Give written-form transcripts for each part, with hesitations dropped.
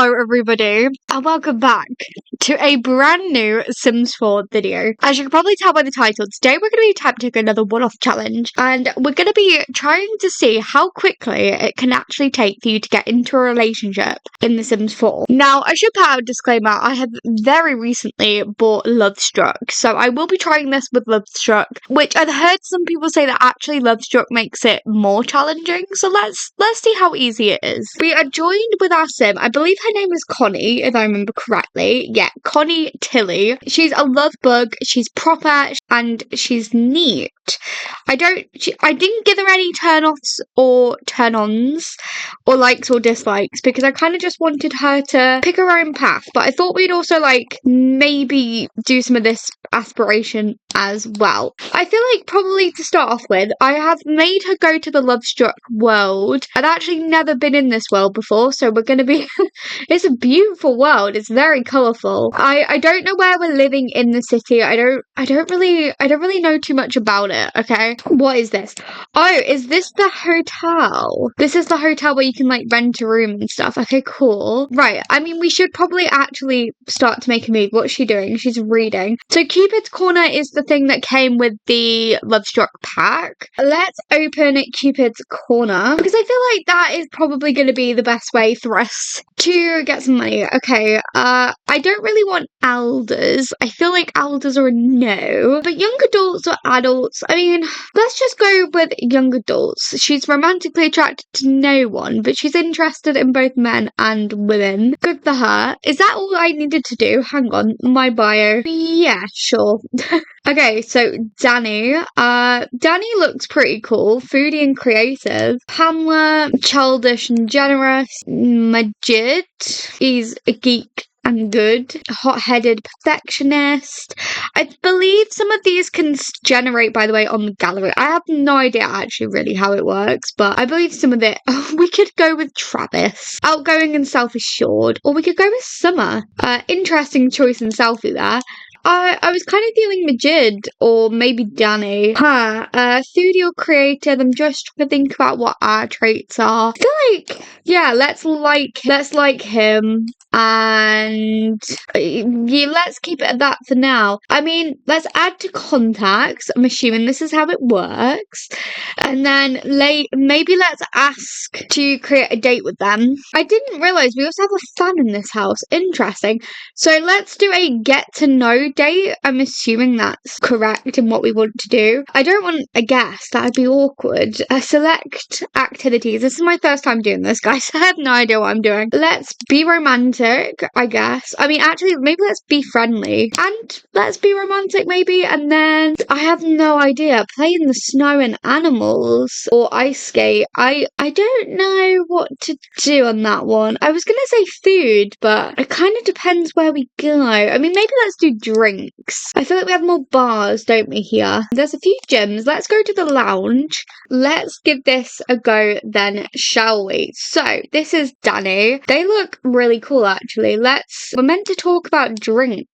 Hello everybody and welcome back to a brand new Sims 4 video. As you can probably tell by the title, today we're going to be attempting another one-off challenge and we're going to be trying to see how quickly it can actually take for you to get into a relationship in The Sims 4. Now, I should put out a disclaimer, I have very recently bought Lovestruck, so I will be trying this with Lovestruck, which I've heard some people say that actually Lovestruck makes it more challenging, so let's see how easy it is. We are joined with our sim. I believe her name is Connie, if I remember correctly. Yeah, Connie Tilly. She's a love bug, she's proper, and she's neat. I didn't give her any turn-offs or turn-ons or likes or dislikes because I kind of just wanted her to pick her own path, but I thought we'd also maybe do some of this aspiration as well. I feel like probably to start off with, I have made her go to the Lovestruck world. I've actually never been in this world before, so we're going to be it's a beautiful world. It's very colourful. I don't know where we're living in the city. I don't really know too much about it, okay? What is this? Oh, is this the hotel? This is the hotel where you can rent a room and stuff. Okay, cool. Right, I mean, we should probably actually start to make a move. What's she doing? She's reading. So Cupid's Corner is the thing that came with the Lovestruck pack. Let's open Cupid's Corner because I feel like that is probably going to be the best way for us to get some money. Okay, I don't really want elders. I feel like elders are a no, but young adults or adults, I mean, let's just go with young adults. She's romantically attracted to no one, but she's interested in both men and women. Good for her. Is that all I needed to do? Hang on, my bio. Yeah, sure. Okay, so Danny. Danny looks pretty cool. Foodie and creative. Pamela, childish and generous. Majid, he's a geek and good. Hot-headed perfectionist. I believe some of these can generate, by the way, on the gallery. I have no idea actually really how it works, but I believe some of it. We could go with Travis. Outgoing and self-assured. Or we could go with Summer. Interesting choice in selfie there. I was kind of feeling Majid or maybe Danny. Foodie or creative. I'm just trying to think about what our traits are. I feel like, yeah, let's like him. And yeah, let's keep it at that for now. I mean, let's add to contacts. I'm assuming this is how it works. And then maybe let's ask to create a date with them. I didn't realise we also have a fan in this house. Interesting. So let's do a get to know date. I'm assuming that's correct in what we want to do. I don't want a guest. That'd be awkward. Select activities. This is my first time doing this, guys. I have no idea what I'm doing. Let's be romantic, I guess. I mean, actually, maybe let's be friendly and let's be romantic, maybe. And then I have no idea. Play in the snow and animals or ice skate. I don't know what to do on that one. I was gonna say food, but it kind of depends where we go. I mean, maybe let's do drinks. I feel like we have more bars, don't we, here? There's a few gyms. Let's go to the lounge. Let's give this a go then, shall we? So, this is Danny. They look really cool, actually. We're meant to talk about drinks.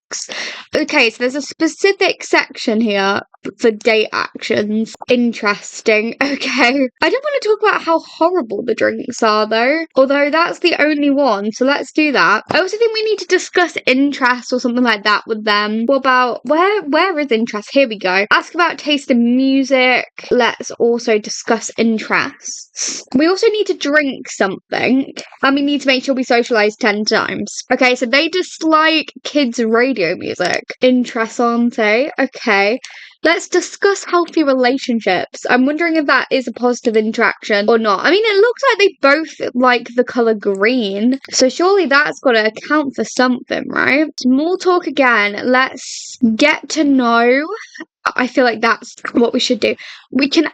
Okay, so there's a specific section here for date actions. Interesting. Okay. I don't want to talk about how horrible the drinks are, though. Although that's the only one, so let's do that. I also think we need to discuss interest or something like that with them. What about, where is interest? Here we go. Ask about taste in music. Let's also discuss interests. We also need to drink something. And we need to make sure we socialise 10 times. Okay, so they dislike kids' radio music. Interessante. Okay. Let's discuss healthy relationships. I'm wondering if that is a positive interaction or not. I mean, it looks like they both like the colour green. So surely that's got to account for something, right? Small talk again. Let's get to know. I feel like that's what we should do. We can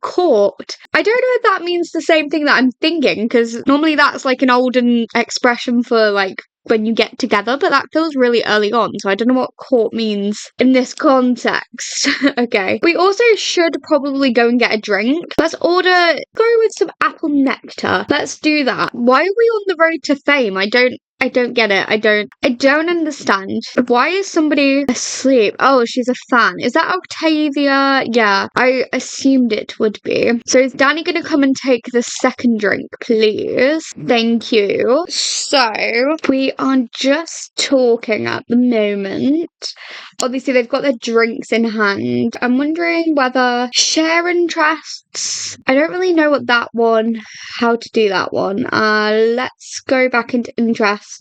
court. I don't know if that means the same thing that I'm thinking, because normally that's an olden expression for when you get together, but that feels really early on, so I don't know what court means in this context. Okay. We also should probably go and get a drink. Let's go with some apple nectar. Let's do that. Why are we on the road to fame? I don't I don't get it. I don't understand. Why is somebody asleep? Oh, she's a fan. Is that Octavia? Yeah, I assumed it would be. So is Danny gonna come and take the second drink, please? Thank you. So we are just talking at the moment. Obviously, they've got their drinks in hand. I'm wondering whether share interests. I don't really know how to do that one. Let's go back into interests.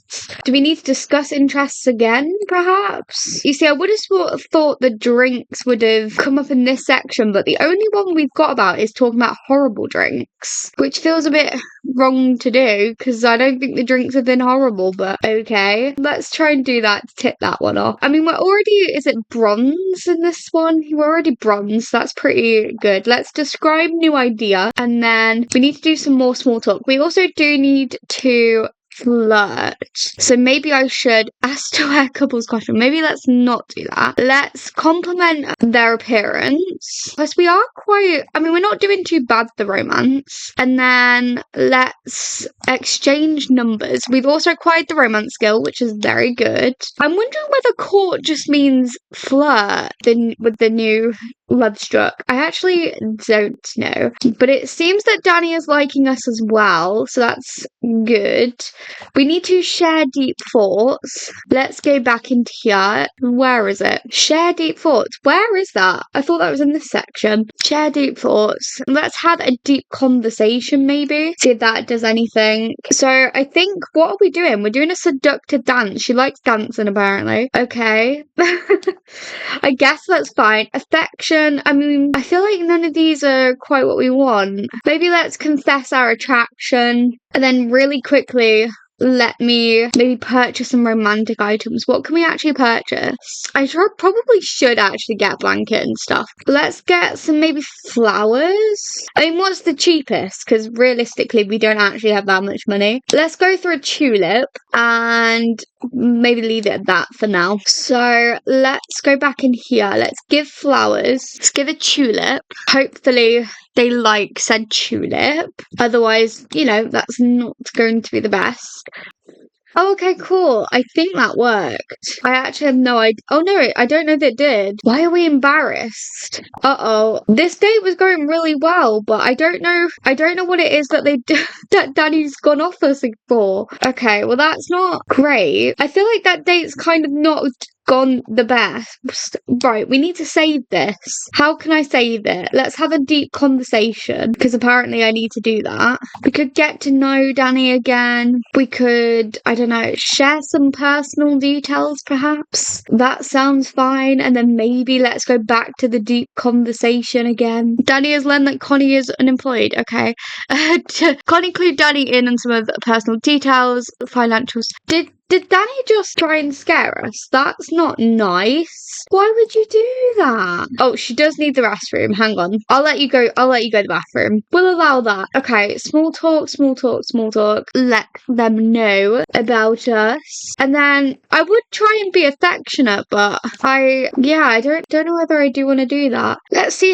Do we need to discuss interests again, perhaps? You see, I would have thought the drinks would have come up in this section, but the only one we've got about is talking about horrible drinks, which feels a bit wrong to do because I don't think the drinks have been horrible, but okay. Let's try and do that to tip that one off. I mean, is it bronze in this one? We're already bronze. That's pretty good. Let's describe new idea, and then we need to do some more small talk. We also do need to flirt. So maybe I should ask to wear couples costume. Maybe let's not do that. Let's compliment their appearance. Plus we're not doing too bad the romance. And then let's exchange numbers. We've also acquired the romance skill, which is very good. I'm wondering whether court just means flirt with the new love struck. I actually don't know. But it seems that Danny is liking us as well, so that's good. We need to share deep thoughts. Let's go back into here. Where is it? Share deep thoughts. Where is that? I thought that was in this section. Share deep thoughts. Let's have a deep conversation, maybe. See if that does anything. So I think, what are we doing? We're doing a seductive dance. She likes dancing, apparently. Okay. I guess that's fine. Affection. I mean, I feel like none of these are quite what we want. Maybe let's confess our attraction. And then really quickly, let me maybe purchase some romantic items. What can we actually purchase? I probably should actually get a blanket and stuff. Let's get some maybe flowers. I mean, what's the cheapest? Because realistically, we don't actually have that much money. Let's go for a tulip and maybe leave it at that for now. So let's go back in here. Let's give flowers. Let's give a tulip. Hopefully they like said tulip. Otherwise, that's not going to be the best. Oh, okay, cool. I think that worked. I actually have no idea. Oh, no, I don't know that it did. Why are we embarrassed? Uh-oh. This date was going really well, but I don't know what it is that that Danny's gone off us for. Okay, well, that's not great. I feel like that date's kind of not gone the best. Right, we need to save this. How can I save it? Let's have a deep conversation, because apparently I need to do that. We could get to know Danny again. We could, I don't know, share some personal details perhaps. That sounds fine. And then maybe let's go back to the deep conversation again. Danny has learned that Connie is unemployed. Okay. Can't include Danny in and some of the personal details, financials. Did Danny just try and scare us? That's not nice. Why would you do that? Oh, she does need the restroom. Hang on. I'll let you go to the bathroom. We'll allow that. Okay, small talk. Let them know about us. And then I would try and be affectionate, but I don't know whether I do want to do that. Let's see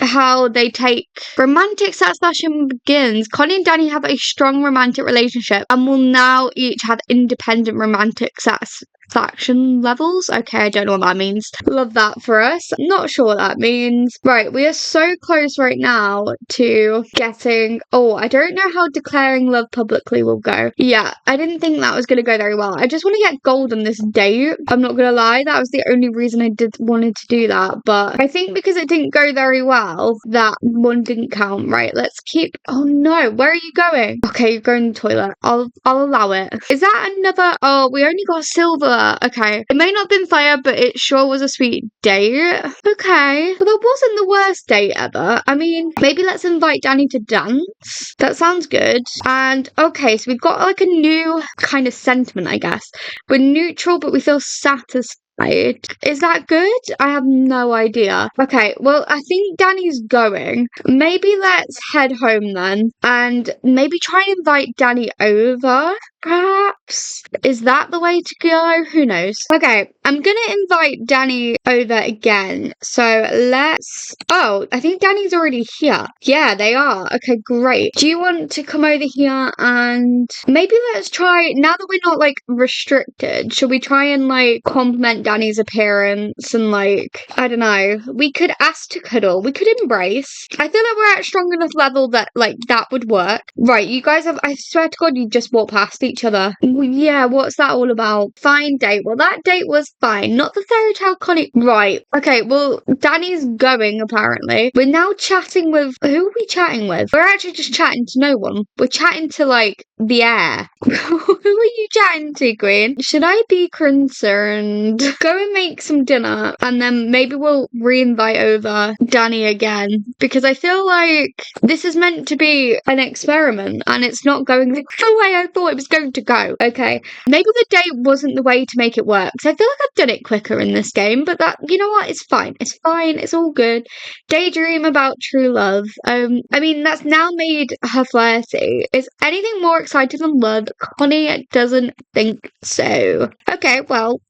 how they take romantic satisfaction begins. Connie and Danny have a strong romantic relationship and will now each have independent romantic satisfaction levels. Okay, I don't know what that means. Love that for us. Not sure what that means. Right, we are so close right now to getting... Oh, I don't know how declaring love publicly will go. Yeah, I didn't think that was going to go very well. I just want to get gold on this date. I'm not going to lie, that was the only reason I wanted to do that. But I think because it didn't go very well, that one didn't count. Right, let's keep... Oh no, where are you going? Okay, you're going to the toilet. I'll allow it. Is that another... Oh, we only got silver. Okay. It may not have been fire, but it sure was a sweet date. Okay. Well, that wasn't the worst date ever. I mean, maybe let's invite Danny to dance. That sounds good. And, okay, so we've got like a new kind of sentiment, I guess. We're neutral, but we feel satisfied. Is that good? I have no idea. Okay, well, I think Danny's going. Maybe let's head home then and maybe try and invite Danny over. Perhaps? Is that the way to go? Who knows? Okay, I'm gonna invite Danny over again. So let's... Oh, I think Danny's already here. Yeah, they are. Okay, great. Do you want to come over here and maybe let's try, now that we're not like restricted, should we try and like compliment Danny's appearance and like, I don't know, we could ask to cuddle, we could embrace. I feel like we're at a strong enough level that like that would work. Right, you guys have, I swear to God, you just walked past each other. Yeah, what's that all about? Fine date. Well, that date was fine. Not the fairy tale Connie. Right. Okay, well, Danny's going, apparently. We're now chatting with... Who are we chatting with? We're actually just chatting to no one. We're chatting to, like, the air. Who are you chatting to, Queen? Should I be concerned? Go and make some dinner, and then maybe we'll re-invite over Danny again. Because I feel like this is meant to be an experiment, and it's not going the way I thought it was going to go. Okay, maybe the date wasn't the way to make it work, because I feel like I've done it quicker in this game, but that, you know what, it's fine. It's fine, it's all good. Daydream about true love. I mean, that's now made her flirty. Is anything more exciting than love? Connie doesn't think so. Okay, well,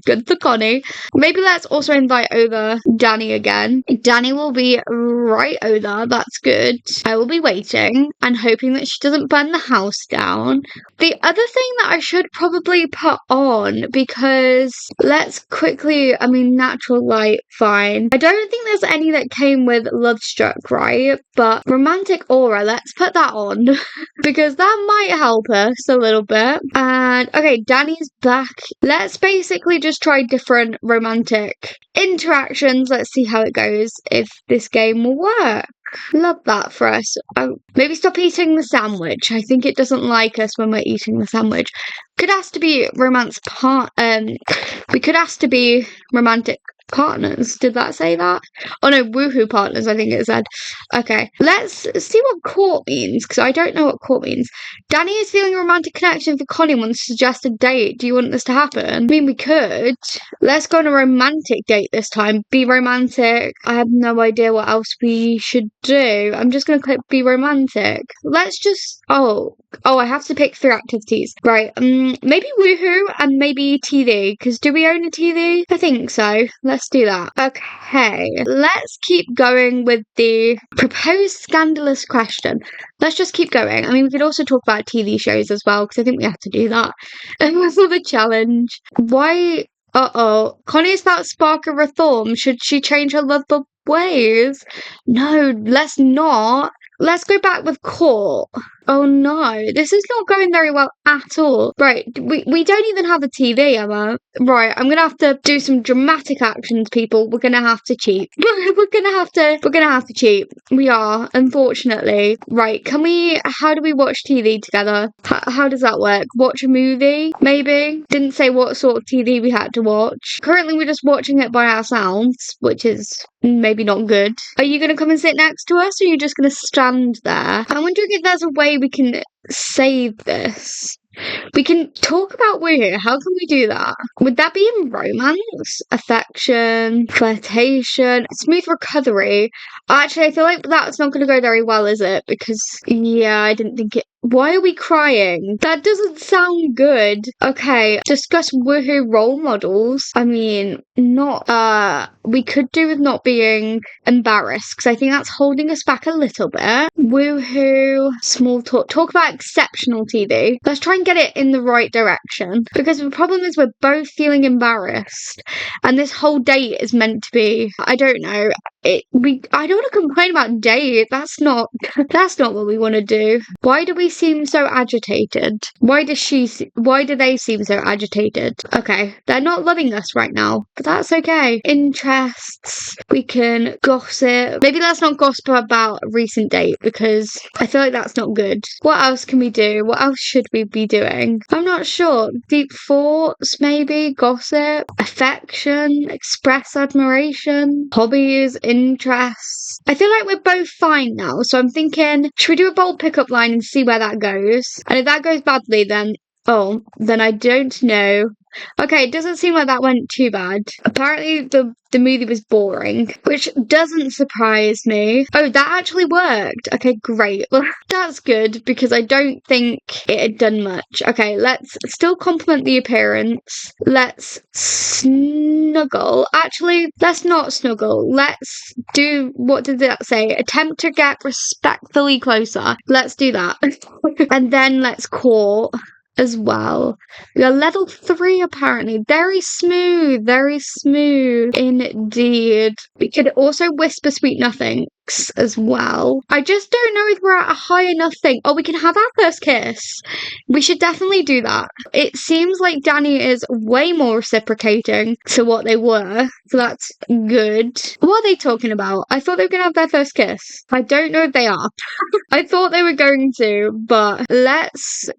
good for Connie. Maybe let's also invite over Danny again. Danny will be right over, that's good. I will be waiting and hoping that she doesn't burn the house down. The other thing that I should probably put on, because let's quickly, I mean, natural light, fine. I don't think there's any that came with Love Struck, right? But romantic aura, let's put that on because that might help us a little bit. And okay, Danny's back. Let's basically just try different romantic interactions. Let's see how it goes, if this game will work. Love that for us. Maybe stop eating the sandwich. I think it doesn't like us when we're eating the sandwich. Could ask to be we could ask to be romantic partners. Did that say that? Oh no, woohoo partners, I think it said. Okay, let's see what court means, because I don't know what court means. Danny is feeling a romantic connection for Connie and wants to suggest a date. Do you want this to happen? I mean, we could. Let's go on a romantic date this time. Be romantic. I have no idea what else we should do. I'm just gonna click be romantic. Let's just... Oh, I have to pick 3 activities. Right, maybe woohoo and maybe TV, because do we own a TV? I think so. Let's do that. Okay, let's keep going with the proposed scandalous question. Let's just keep going. I mean, we could also talk about TV shows as well, because I think we have to do that. And also the challenge. Why? Connie's that spark of reform. Should she change her lovable ways? No, let's not. Let's go back with court. Oh no, this is not going very well at all. Right, we don't even have a TV, Emma. Right, I'm gonna have to do some dramatic actions, people. We're gonna have to cheat. We're gonna have to cheat. We are, unfortunately. Right, how do we watch TV together? How does that work? Watch a movie, maybe? Didn't say what sort of TV we had to watch. Currently, we're just watching it by ourselves, which is maybe not good. Are you gonna come and sit next to us, or are you just gonna stand there? I'm wondering if there's a way we can save this. We can talk about woohoo. How can we do that? Would that be in romance, affection, flirtation, smooth recovery? Actually, I feel like that's not going to go very well, is it? Because, yeah, I didn't think it... Why are we crying? That doesn't sound good. Okay, discuss woohoo role models. I mean, we could do with not being embarrassed, because I think that's holding us back a little bit. Woohoo, small talk about exceptional TV. Let's try and get it in the right direction, because the problem is we're both feeling embarrassed, and this whole date is meant to be, I don't know, I don't want to complain about date. That's not what we want to do. Why do we seem so agitated? Why do they seem so agitated? Okay, they're not loving us right now, but that's okay. Interests, we can gossip. Maybe let's not gossip about a recent date, because I feel like that's not good. What else can we do? What else should we be doing? I'm not sure. Deep thoughts, maybe. Gossip, affection, express admiration, hobbies, interests. I feel like we're both fine now, so I'm thinking, should we do a bold pickup line and see where that goes? And if that goes badly, then I don't know Okay, it doesn't seem like that went too bad. Apparently the movie was boring, which doesn't surprise me. Oh, that actually worked. Okay, great. Well, that's good because I don't think it had done much. Okay, let's still compliment the appearance. Let's snuggle. Actually, let's not snuggle. Let's do, what did that say? Attempt to get respectfully closer. Let's do that. And then let's court as well. We are level 3 apparently. Very smooth indeed. We could also whisper sweet nothings as well. I just don't know if we're at a high enough thing. Oh, we can have our first kiss. We should definitely do that. It seems like Danny is way more reciprocating to what they were, so that's good. What are they talking about? I thought they were gonna have their first kiss. I don't know if they are. I thought they were going to, but let's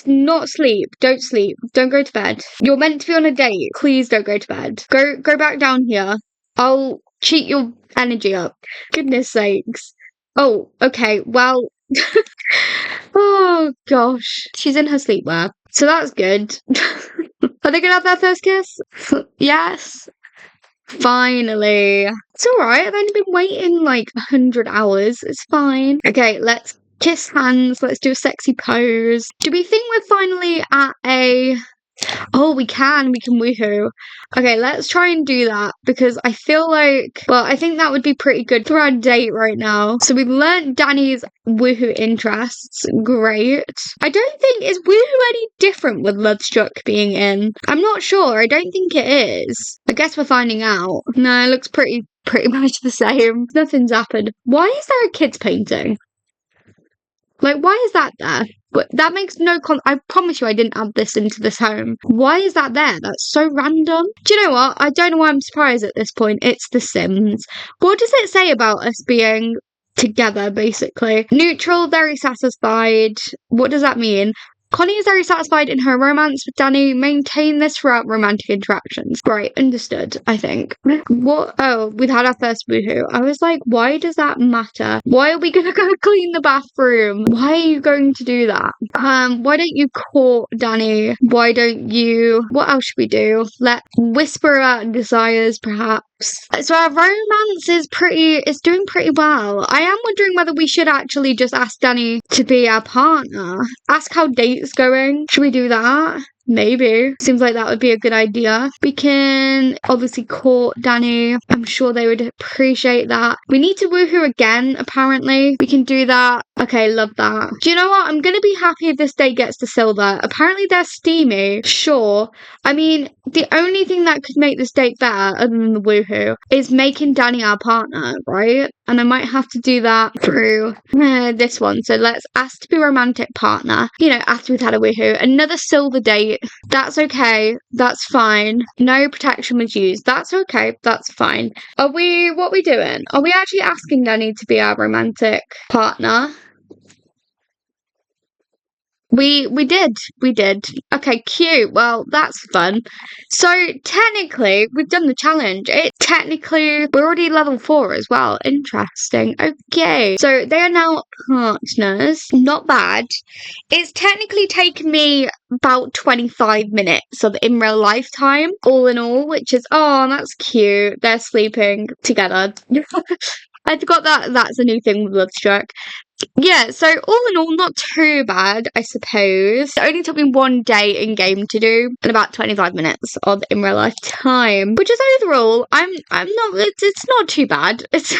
not sleep. Don't sleep. Don't go to bed. You're meant to be on a date. Please don't go to bed. Go back down here. I'll cheat your energy up. Goodness sakes. Oh, okay. Well, oh gosh. She's in her sleepwear. So that's good. Are they gonna have their first kiss? Yes. Finally. It's alright. I've only been waiting like 100 hours. It's fine. Okay, let's kiss hands. Let's do a sexy pose. Do we think we're finally at a... Oh, we can woohoo. Okay, let's try and do that because I feel like, well, I think that would be pretty good for our date right now. So we've learnt Danny's woohoo interests. Great. I don't think, is woohoo any different with Lovestruck being in? I'm not sure. I don't think it is. I guess we're finding out. No, it looks pretty much the same. Nothing's happened. Why is there a kids painting? Like, why is that there? But that makes no I promise you I didn't add this into this home. Why is that there? That's so random. Do you know what? I don't know why I'm surprised at this point. It's The Sims. What does it say about us being together, basically? Neutral, very satisfied. What does that mean? Connie is very satisfied in her romance with Danny. Maintain this throughout romantic interactions. Right, understood, I think. What? Oh, we've had our first woohoo. I was like, why does that matter? Why are we gonna go clean the bathroom? Why are you going to do that? Why don't you court Danny? Why don't you... What else should we do? Let's whisper our desires, perhaps. So our romance is doing pretty well. I am wondering whether we should actually just ask Danny to be our partner. Ask how date's going. Should we do that? Maybe. Seems like that would be a good idea. We can obviously court Danny. I'm sure they would appreciate that. We need to woohoo again, apparently. We can do that. Okay, love that. Do you know what? I'm gonna be happy if this date gets to silver. Apparently they're steamy. Sure. I mean, the only thing that could make this date better, other than the woohoo, is making Danny our partner, right? And I might have to do that through this one. So let's ask to be romantic partner. You know, after we've had a woohoo. Another silver date. That's okay. That's fine. No protection was used. That's okay. That's fine. What are we doing? Are we actually asking Danny to be our romantic partner? We did. Okay, cute. Well, that's fun. So technically, we've done the challenge. We're already level 4 as well. Interesting. Okay. So they are now partners. Not bad. It's technically taken me about 25 minutes of in real life time, all in all, which is, oh, that's cute. They're sleeping together. I forgot that's a new thing with Lovestruck. Yeah, so all in all, not too bad, I suppose. It only took me one day in game to do, and about 25 minutes of in real life time, which is overall, it's not too bad. It's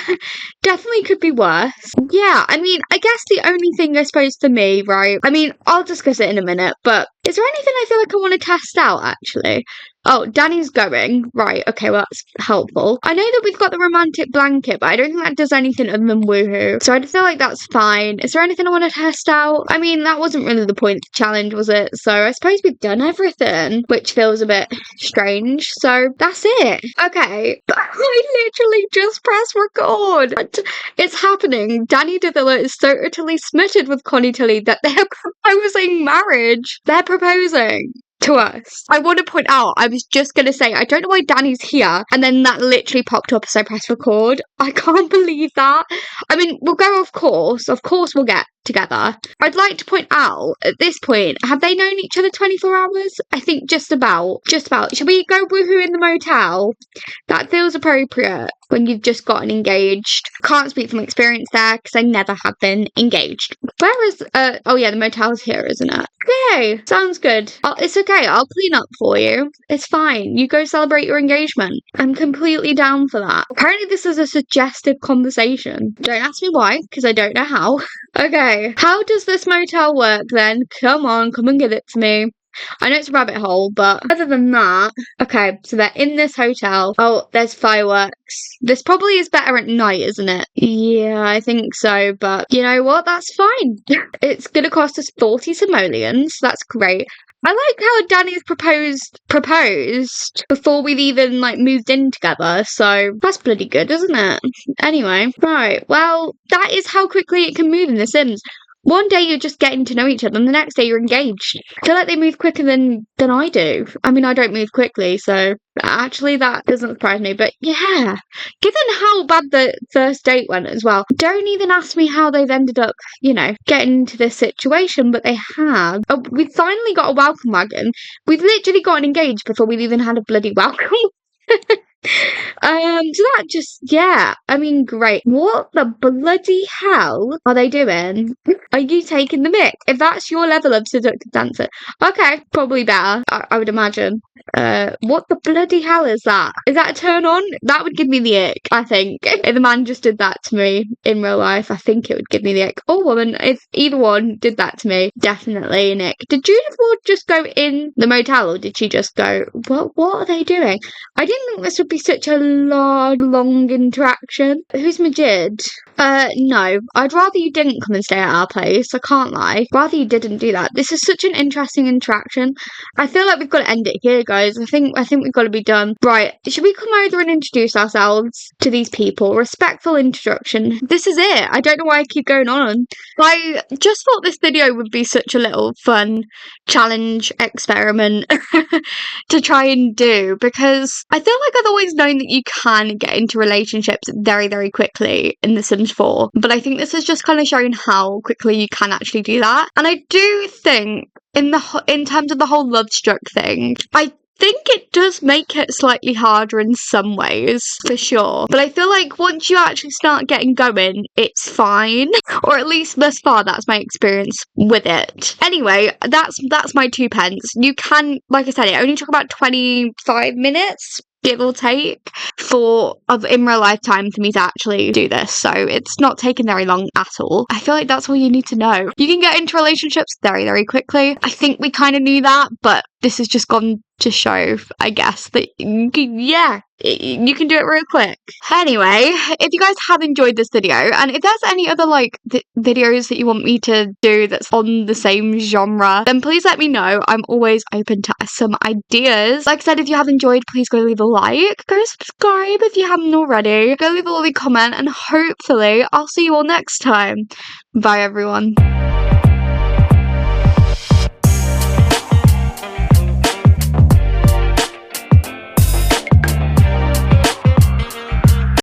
definitely could be worse. Yeah, I mean, I guess the only thing I suppose for me, right? I mean, I'll discuss it in a minute, but is there anything I feel like I want to test out actually? Oh, Danny's going. Right, okay, well, that's helpful. I know that we've got the romantic blanket, but I don't think that does anything other than woohoo. So I feel like that's fine. Is there anything I want to test out? I mean, that wasn't really the point of the challenge, was it? So I suppose we've done everything, which feels a bit strange. So that's it. Okay, I literally just pressed record. It's happening. Danny Dithiller is so utterly smitten with Connie Tilly that they're proposing marriage. They're proposing to us. I want to point out, I was just going to say, I don't know why Danny's here, and then that literally popped up as I pressed record. I can't believe that. I mean, we'll go, of course we'll get together. I'd like to point out, at this point, have they known each other 24 hours? I think just about. Shall we go woohoo in the motel? That feels appropriate when you've just gotten engaged. Can't speak from experience there, because I never have been engaged. Where is, oh yeah, the motel's here, isn't it? Okay, sounds good. It's okay, I'll clean up for you. It's fine, you go celebrate your engagement. I'm completely down for that. Apparently this is a suggestive conversation. Don't ask me why, because I don't know how. Okay, how does this motel work then? Come on, come and give it to me. I know it's a rabbit hole, but other than that, okay, so they're in this hotel. Oh, there's fireworks. This probably is better at night, isn't it? Yeah, I think so, but you know what? That's fine. It's gonna cost us 40 simoleons. That's great. I like how Danny's proposed before we've even, like, moved in together, so that's bloody good, isn't it? Anyway, right, well, that is how quickly it can move in The Sims. One day you're just getting to know each other, and the next day you're engaged. I feel like they move quicker than I do. I mean, I don't move quickly, so actually that doesn't surprise me. But yeah, given how bad the first date went as well, don't even ask me how they've ended up, you know, getting into this situation, but they have. Oh, we've finally got a welcome wagon. We've literally gotten engaged before we've even had a bloody welcome. So that just, yeah, I mean, great. What the bloody hell are they doing? Are you taking the mick? If that's your level of seductive dancer, okay, probably better, I would imagine. What the bloody hell is that? Is that a turn on? That would give me the ick, I think. If the man just did that to me in real life, I think it would give me the ick. Or woman, if either one did that to me, definitely an ick. Did Judith Ward just go in the motel, or did she just go, what are they doing? I didn't think this would be such a large, long interaction. Who's Majid? No. I'd rather you didn't come and stay at our place. I can't lie. Rather you didn't do that. This is such an interesting interaction. I feel like we've got to end it here, guys. I think we've got to be done. Right. Should we come over and introduce ourselves to these people? Respectful introduction. This is it. I don't know why I keep going on. I just thought this video would be such a little fun challenge experiment to try and do, because I feel like I've always known that you can get into relationships very, very quickly in The Sims 4, but I think this has just kind of shown how quickly you can actually do that. And I do think in terms of the whole love struck thing, I think it does make it slightly harder in some ways, for sure. But I feel like once you actually start getting going, it's fine. Or at least thus far, that's my experience with it. Anyway, that's my 2 pence. You can, like I said, it only took about 25 minutes, give or take, in real life time for me to actually do this. So it's not taken very long at all. I feel like that's all you need to know. You can get into relationships very, very quickly. I think we kind of knew that, but this has just gone to show, I guess, that you can do it real quick. Anyway, if you guys have enjoyed this video, and if there's any other videos that you want me to do that's on the same genre, then please let me know. I'm always open to some ideas. Like I said, if you have enjoyed, please go leave a like, go subscribe if you haven't already, go leave a lovely comment, and hopefully I'll see you all next time. Bye everyone.